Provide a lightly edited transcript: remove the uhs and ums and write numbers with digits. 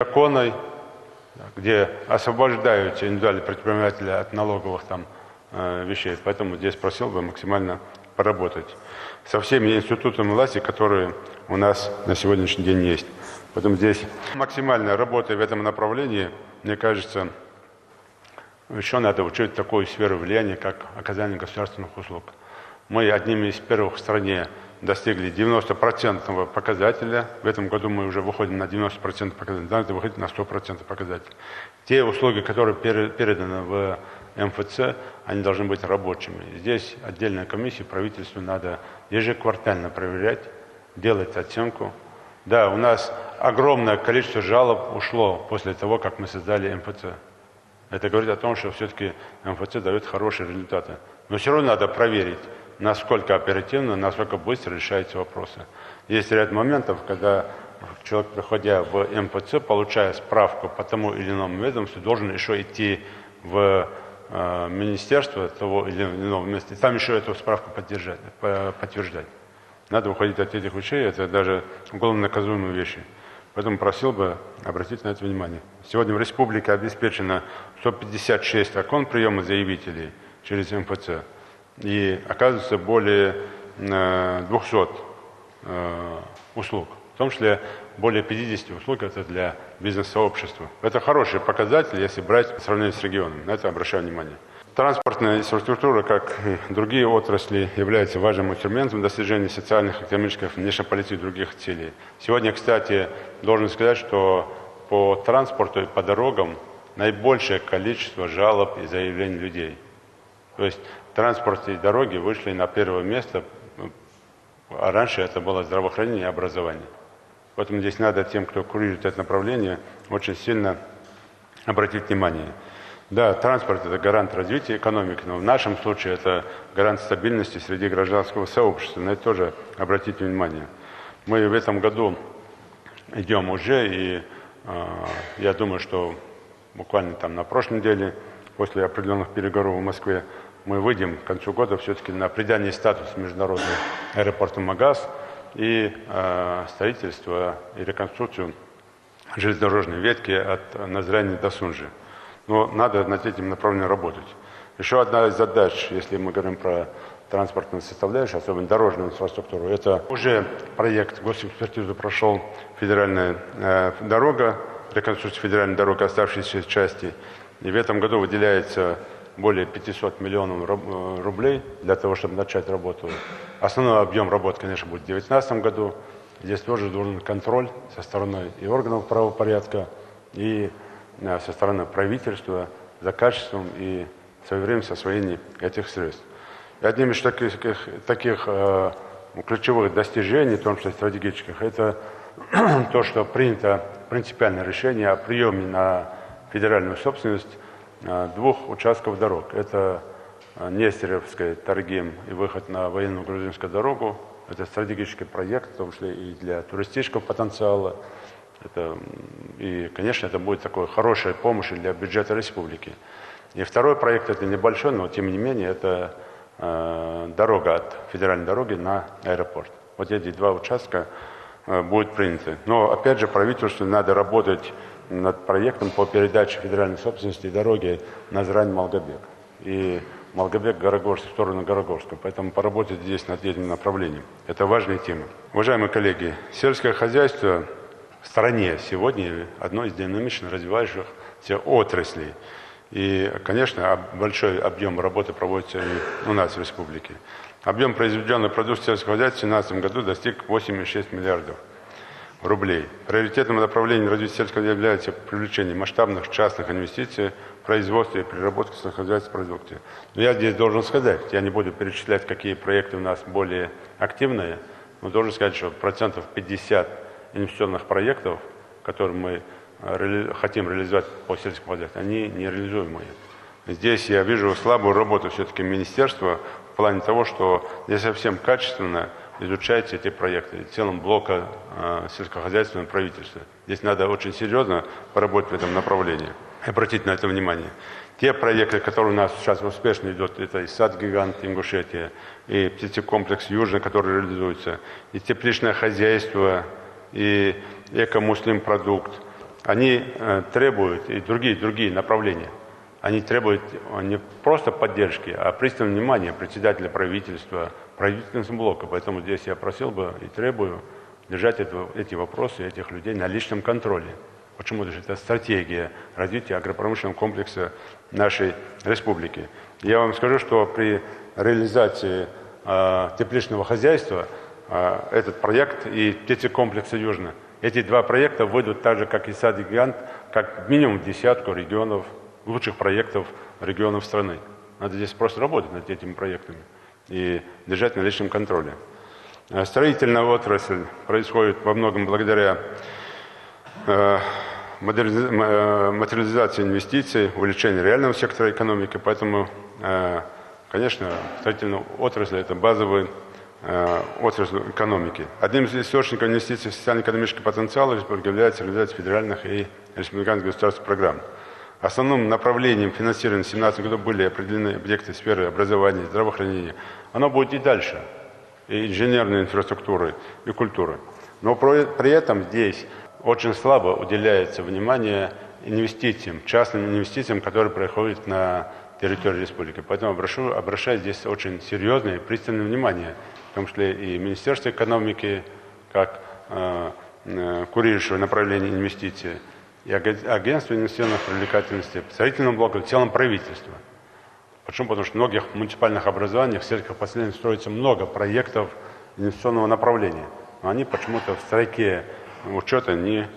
законной, где освобождаются индивидуальные предприниматели от налоговых вещей. Поэтому здесь просил бы максимально поработать со всеми институтами власти, которые у нас на сегодняшний день есть. Поэтому здесь максимально работая в этом направлении, мне кажется, еще надо учить такую сферу влияния, как оказание государственных услуг. Мы одними из первых в стране достигли 90% показателя. В этом году мы уже выходим на 90% показателя. Надо выходить на 100% показателя. Те услуги, которые переданы в МФЦ, они должны быть рабочими. Здесь отдельная комиссия, правительству надо ежеквартально проверять, делать оценку. Да, у нас огромное количество жалоб ушло после того, как мы создали МФЦ. Это говорит о том, что все-таки МФЦ дает хорошие результаты. Но все равно надо проверить, насколько оперативно, насколько быстро решаются вопросы. Есть ряд моментов, когда человек, приходя в МФЦ, получая справку по тому или иному ведомству, должен еще идти в министерство того или иного места, и там еще эту справку подтверждать. Надо уходить от этих вещей, это даже уголовно наказуемые вещи. Поэтому просил бы обратить на это внимание. Сегодня в республике обеспечено 156 окон приема заявителей через МФЦ. И оказывается более 200 услуг, в том числе более 50 услуг это для бизнес-сообщества. Это хороший показатель, если брать в сравнении с регионом. На это обращаю внимание. Транспортная инфраструктура, как и другие отрасли, является важным инструментом достижения социальных, экономических, внешнеполитических и других целей. Сегодня, кстати, должен сказать, что по транспорту и по дорогам наибольшее количество жалоб и заявлений людей. То есть транспорт и дороги вышли на первое место, а раньше это было здравоохранение и образование. Поэтому здесь надо тем, кто курирует это направление, очень сильно обратить внимание. Да, транспорт – это гарант развития экономики, но в нашем случае это гарант стабильности среди гражданского сообщества. На это тоже обратите внимание. Мы в этом году идем уже, и я думаю, что буквально на прошлой неделе, после определенных переговоров в Москве, мы выйдем к концу года все-таки на придание статуса международного аэропорта Магаз и строительство и реконструкцию железнодорожной ветки от Назрани до Сунжи. Но надо над этим направлением работать. Еще одна из задач, если мы говорим про транспортную составляющую, особенно дорожную инфраструктуру, это уже проект госэкспертизы прошел федеральная дорога, реконструкция федеральной дороги, оставшиеся части. И в этом году выделяется более 500 миллионов рублей для того, чтобы начать работу. Основной объем работы, конечно, будет в 2019 году. Здесь тоже должен контроль со стороны и органов правопорядка, и со стороны правительства за качеством и своевременным освоением этих средств. И одним из таких ключевых достижений, в том числе стратегических, это то, что принято принципиальное решение о приеме на федеральную собственность двух участков дорог. Это Нестеровская, Таргим и выход на военную грузинскую дорогу. Это стратегический проект, в том числе и для туристического потенциала. И, конечно, это будет такой хорошей помощью для бюджета республики. И второй проект, это небольшой, но тем не менее, это дорога от федеральной дороги на аэропорт. Вот эти два участка будут приняты. Но, опять же, правительству надо работать над проектом по передаче федеральной собственности дороги Назрань-Малгобек. И Малгобек-Горогорск в сторону Горогорска. Поэтому поработать здесь над этим направлением. Это важная тема. Уважаемые коллеги, сельское хозяйство в стране сегодня одно из динамично развивающихся отраслей. И, конечно, большой объем работы проводится и у нас в республике. Объем произведенной продукции сельского хозяйства в 2017 году достиг 8,6 миллиардов рублей. Приоритетным направлением развития сельского хозяйства является привлечение масштабных частных инвестиций в производство и переработку сельскохозяйственной продукции. Но я здесь должен сказать, я не буду перечислять, какие проекты у нас более активные, но должен сказать, что 50% инвестиционных проектов, которые мы хотим реализовать по сельскому хозяйству, они нереализуемые. Здесь я вижу слабую работу все-таки министерства в плане того, что не совсем качественно изучаются эти проекты, в целом блока сельскохозяйственного правительства. Здесь надо очень серьезно поработать в этом направлении, обратить на это внимание. Те проекты, которые у нас сейчас успешно идут, это и сад-гигант Ингушетия, и птицекомплекс Южный, который реализуется, и тепличное хозяйство, и эко-муслим продукт, они требуют и другие направления. Они требуют не просто поддержки, а пристального внимания председателя правительства, правительственного блока. Поэтому здесь я просил бы и требую держать эти вопросы этих людей на личном контроле. Почему? Потому что это стратегия развития агропромышленного комплекса нашей республики. Я вам скажу, что при реализации тепличного хозяйства этот проект и птицекомплекса Южный, эти два проекта выйдут так же, как и сад-гигант, как минимум десятку регионов, лучших проектов регионов страны. Надо здесь просто работать над этими проектами и держать на личном контроле. Строительная отрасль происходит во многом благодаря материализации инвестиций, увеличению реального сектора экономики. Поэтому, конечно, строительная отрасль – это базовая отрасль экономики. Одним из источников инвестиций в социально-экономический потенциал республики является реализация федеральных и республиканских государственных программ. Основным направлением финансирования в 2017 году были определены объекты сферы образования, здравоохранения. Оно будет и дальше, и инженерной инфраструктуры, и культуры. Но при этом здесь очень слабо уделяется внимание инвестициям, частным инвестициям, которые происходят на территории республики. Поэтому обращаю здесь очень серьезное и пристальное внимание, в том числе и Министерство экономики, как курирующего направления инвестиций, и Агентство инвестиционной привлекательности, строительного блока, в целом правительства. Почему? Потому что в многих муниципальных образованиях, в сельскохозяйственных строится много проектов инвестиционного направления, но они почему-то в строке учета не